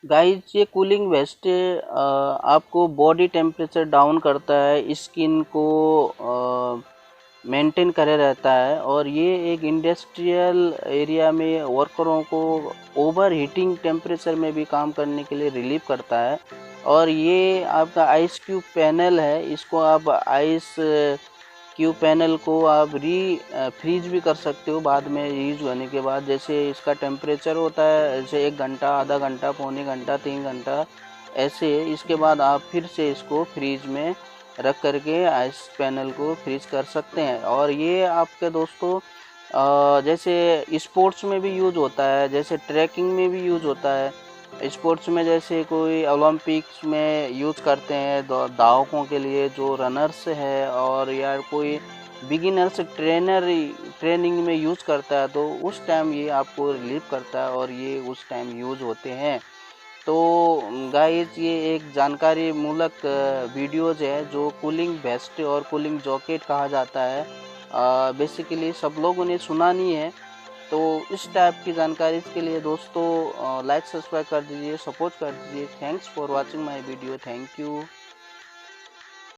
Guys ये cooling waste आपको body temperature down करता है, स्किन को मेंटेन करे रहता है, और ये एक इंडस्ट्रियल एरिया में वर्करों को ओवर हीटिंग टेम्परेचर में भी काम करने के लिए रिलीव करता है। और ये आपका आइस क्यूब पैनल है, इसको आप आइस क्यूब पैनल को आप फ्रीज भी कर सकते हो बाद में यूज होने के बाद। जैसे इसका टेम्परेचर होता है जैसे 1 घंटा, आधा घंटा, पौने घंटा, 3 घंटा, ऐसे इसके बाद आप फिर से इसको फ्रीज में रख करके आइस पैनल को फ्रीज कर सकते हैं। और ये आपके दोस्तों जैसे स्पोर्ट्स में भी यूज होता है, जैसे ट्रैकिंग में भी यूज होता है। स्पोर्ट्स में जैसे कोई ओलंपिक्स में यूज करते हैं धावकों के लिए, जो रनर्स है, और या कोई बिगिनर्स ट्रेनिंग में यूज करता है, तो उस टाइम ये आपको रिलीव करता है और ये उस टाइम यूज होते हैं। तो गाइस ये एक जानकारी मूलक वीडियोज है जो कूलिंग वेस्ट और कूलिंग जैकेट कहा जाता है। बेसिकली सब लोगों ने सुना नहीं है। तो इस टाइप की जानकारी के लिए दोस्तों लाइक सब्सक्राइब कर दीजिए, सपोर्ट कर दीजिए। Thanks for watching my video. Thank you.